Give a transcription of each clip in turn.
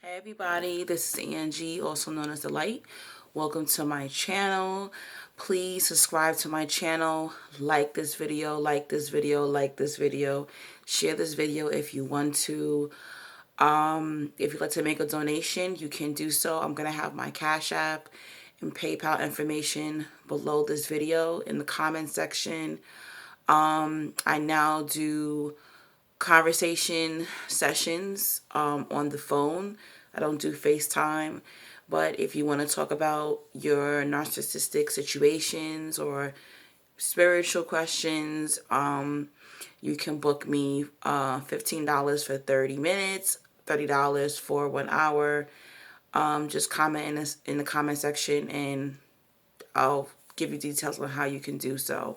Hi everybody, this is Angie, also known as The Light. Welcome to my channel. Please subscribe to my channel, like this video, like this video, like this video. Share this video if you want to. If you'd like to make a donation, you can do so. I'm going to have my Cash App and PayPal information below this video in the comment section. I now do conversation sessions on the phone. I don't do FaceTime, but if you want to talk about your narcissistic situations or spiritual questions, you can book me $15 for 30 minutes, $30 for 1 hour. Just comment in the comment section and I'll give you details on how you can do so.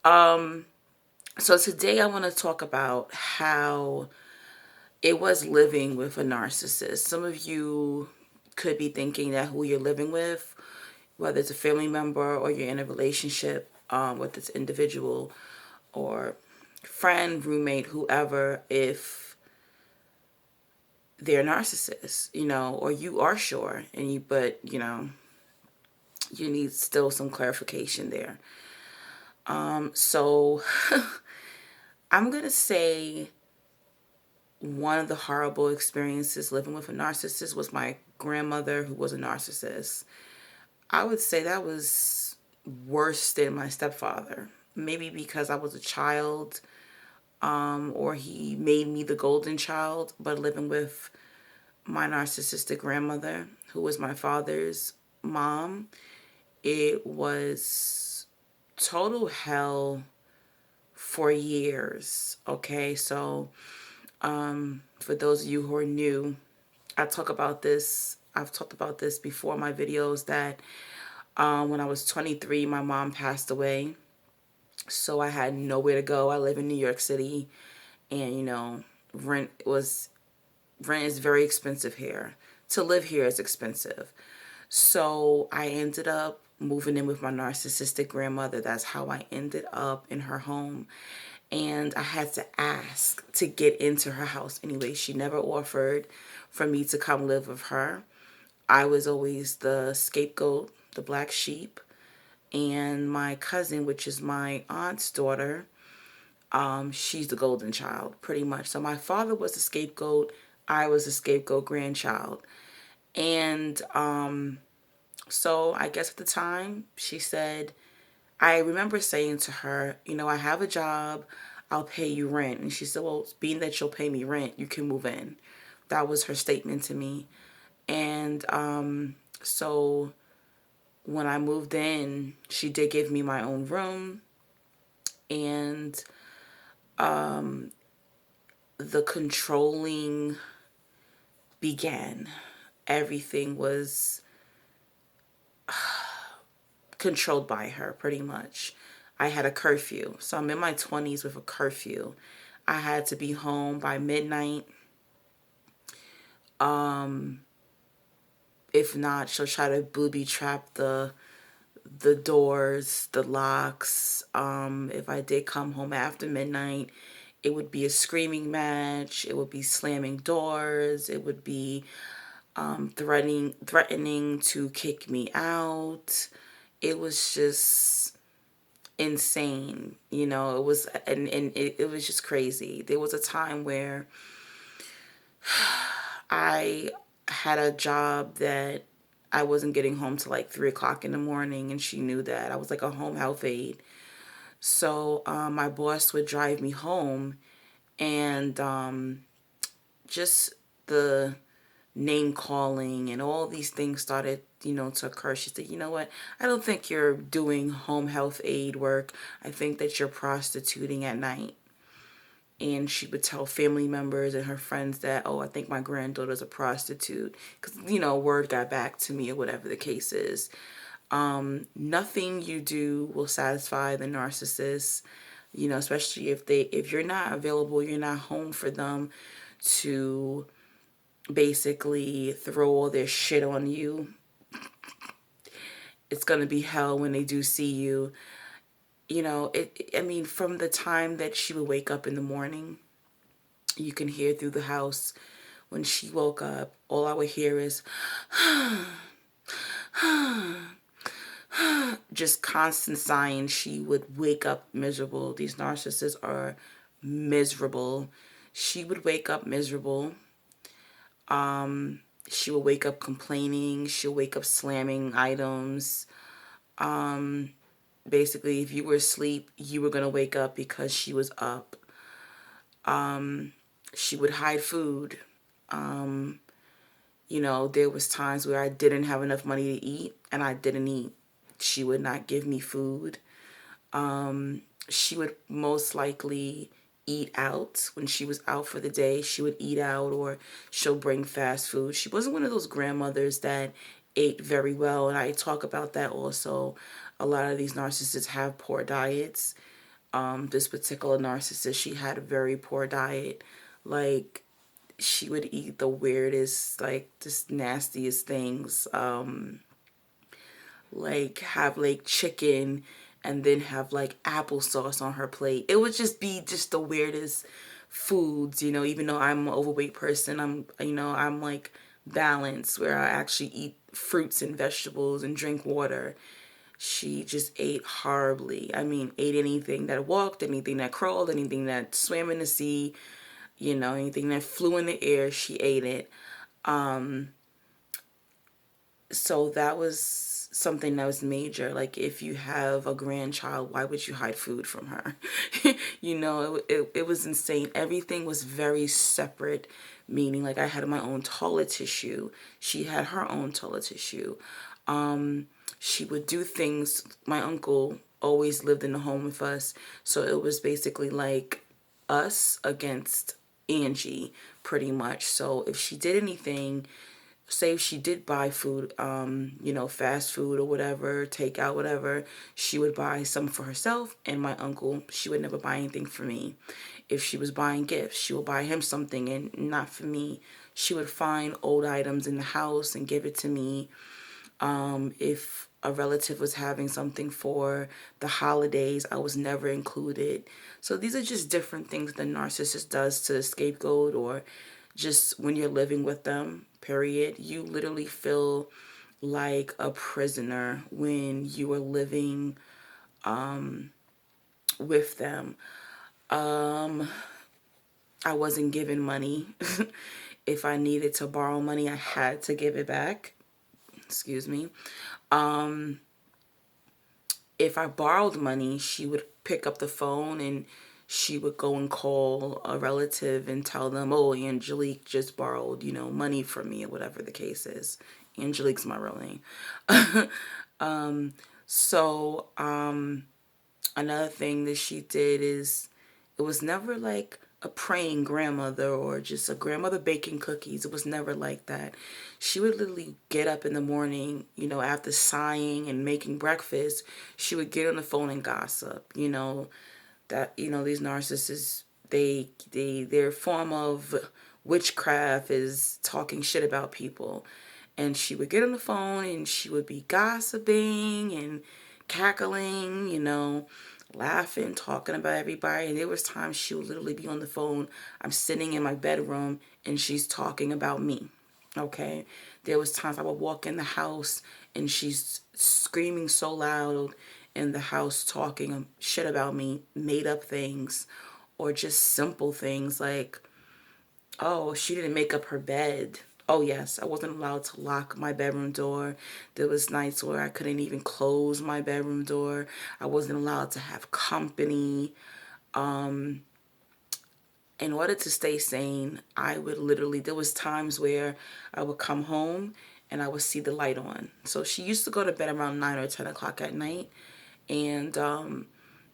So today I want to talk about how it was living with a narcissist. Some of you could be thinking that who you're living with, whether it's a family member or you're in a relationship with this individual or friend, roommate, whoever, if they're narcissists, or you are sure, but you need still some clarification there. So I'm going to say one of the horrible experiences living with a narcissist was my grandmother, who was a narcissist. I would say that was worse than my stepfather. Maybe because I was a child, or he made me the golden child, but living with my narcissistic grandmother, who was my father's mom, it was total hell for years. Okay, so for those of you who are new, I've talked about this before in my videos, that when I was 23, my mom passed away. So I had nowhere to go. I live in New York City, and rent is very expensive here. To live here is expensive. So I ended up moving in with my narcissistic grandmother. That's how I ended up in her home. And I had to ask to get into her house anyway. She never offered for me to come live with her. I was always the scapegoat, the black sheep. And my cousin, which is my aunt's daughter, she's the golden child, pretty much. So my father was the scapegoat. I was the scapegoat grandchild. And so I guess at the time, she said, I remember saying to her, I have a job, I'll pay you rent. And she said, well, being that you'll pay me rent, you can move in. That was her statement to me. And so when I moved in, she did give me my own room. And the controlling began. Everything was controlled by her, pretty much. I had a curfew. So I'm in my 20s with a curfew. I had to be home by midnight. If not, she'll try to booby trap the doors, the locks. If I did come home after midnight, it would be a screaming match. It would be slamming doors. It would be threatening to kick me out. It was just insane. It was, and it was just crazy. There was a time where I had a job that I wasn't getting home till like 3 o'clock in the morning, and she knew that. I was like a home health aide. So my boss would drive me home, and just the name calling and all these things started, to occur. She said, you know what? I don't think you're doing home health aide work. I think that you're prostituting at night. And she would tell family members and her friends that, oh, I think my granddaughter's a prostitute. Because, word got back to me or whatever the case is. Nothing you do will satisfy the narcissist, especially if you're not available, you're not home for them to basically throw all their shit on you. It's going to be hell when they do see you. From the time that she would wake up in the morning, you can hear through the house when she woke up, all I would hear is just constant sighing. She would wake up miserable. These narcissists are miserable. She would wake up miserable. She would wake up complaining. She'll wake up slamming items. Basically, if you were asleep, you were going to wake up because she was up. She would hide food. There was times where I didn't have enough money to eat, and I didn't eat. She would not give me food. She would most likely eat out. When she was out for the day, she would eat out, or she'll bring fast food. She wasn't one of those grandmothers that ate very well, and I talk about that also. A lot of these narcissists have poor diets. This particular narcissist, she had a very poor diet. Like, she would eat the weirdest, like, just nastiest things. Like, have like chicken and then have like applesauce on her plate. It would just be just the weirdest foods, even though I'm an overweight person, I'm like balanced where I actually eat fruits and vegetables and drink water. She just ate horribly. I mean, ate anything that walked, anything that crawled, anything that swam in the sea, anything that flew in the air, she ate it. So that was something that was major. Like, if you have a grandchild, why would you hide food from her? It was insane. Everything was very separate, meaning like I had my own toilet tissue. She had her own toilet tissue. She would do things. My uncle always lived in the home with us. So it was basically like us against Angie, pretty much. So if she did anything, say if she did buy food, fast food or whatever, takeout, whatever, she would buy some for herself and my uncle. She would never buy anything for me. If she was buying gifts, she would buy him something and not for me. She would find old items in the house and give it to me. If a relative was having something for the holidays, I was never included. So these are just different things the narcissist does to the scapegoat, or just when you're living with them, period. You literally feel like a prisoner when you are living with them. I wasn't given money. If I needed to borrow money, I had to give it back. Excuse me. If I borrowed money, she would pick up the phone and she would go and call a relative and tell them, oh, Angelique just borrowed, money from me, or whatever the case is. Angelique's my real name. So another thing that she did is, it was never like a praying grandmother or just a grandmother baking cookies. It was never like that. She would literally get up in the morning, after sighing and making breakfast, she would get on the phone and gossip. These narcissists, their form of witchcraft is talking shit about people. And she would get on the phone and she would be gossiping and cackling, laughing, talking about everybody. And there was times she would literally be on the phone. I'm sitting in my bedroom and she's talking about me. Okay. There was times I would walk in the house and she's screaming so loud in the house, talking shit about me, made up things, or just simple things like, oh, she didn't make up her bed. Oh, yes, I wasn't allowed to lock my bedroom door. There was nights where I couldn't even close my bedroom door. I wasn't allowed to have company. In order to stay sane, I would literally, there was times where I would come home and I would see the light on. So she used to go to bed around 9 or 10 o'clock at night. And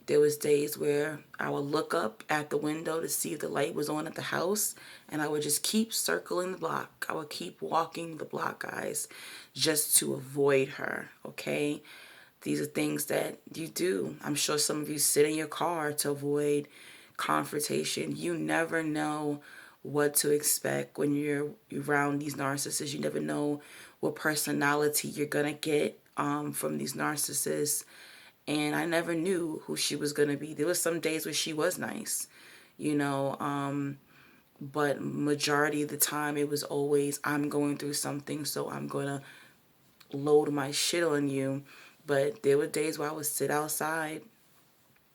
there was days where I would look up at the window to see if the light was on at the house, and I would just keep circling the block. I would keep walking the block, guys, just to avoid her, okay? These are things that you do. I'm sure some of you sit in your car to avoid confrontation. You never know what to expect when you're around these narcissists. You never know what personality you're going to get from these narcissists. And I never knew who she was going to be. There was some days where she was nice, but majority of the time it was always, I'm going through something, so I'm gonna load my shit on you. But there were days where I would sit outside.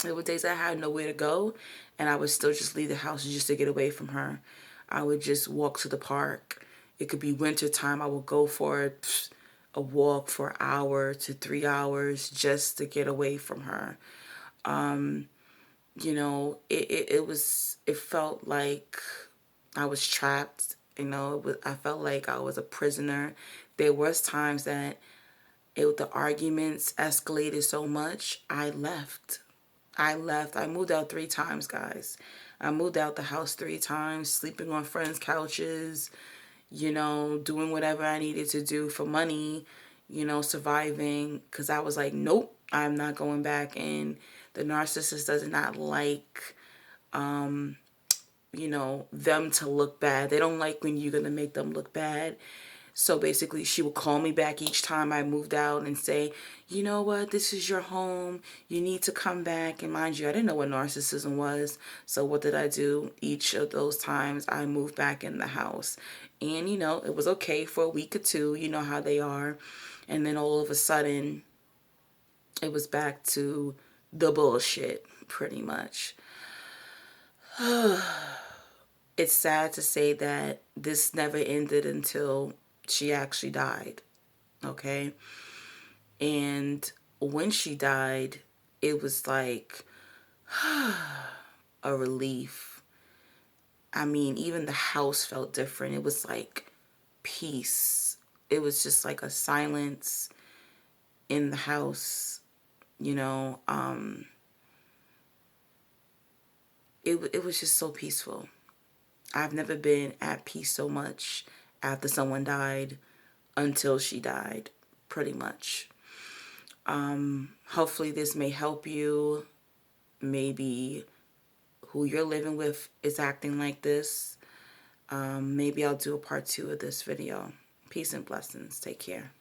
There were days I had nowhere to go, and I would still just leave the house just to get away from her. I would just walk to the park. It could be winter time. I would go for a walk for an hour to 3 hours just to get away from her. You know, it felt like I was trapped. You know, I felt like I was a prisoner. There was times that the arguments escalated so much, I left. I left. I moved out 3 times, guys. I moved out the house 3 times, sleeping on friends' couches, you know, doing whatever I needed to do for money, you know, surviving. Because I was like, nope, I'm not going back. And the narcissist does not like, you know, them to look bad. They don't like when you're going to make them look bad. So basically, she would call me back each time I moved out and say, you know what, this is your home. You need to come back. And mind you, I didn't know what narcissism was. So what did I do? Each of those times, I moved back in the house. And, you know, it was okay for a week or two. You know how they are. And then all of a sudden, it was back to the bullshit, pretty much. It's sad to say that this never ended until she actually died, okay? And when she died, it was like a relief. I mean, even the house felt different. It was like peace. It was just like a silence in the house, you know. It was just so peaceful. I've never been at peace so much after someone died until she died, pretty much. Hopefully this may help you. Maybe who you're living with is acting like this. Maybe I'll do a part 2 of this video. Peace and blessings. Take care.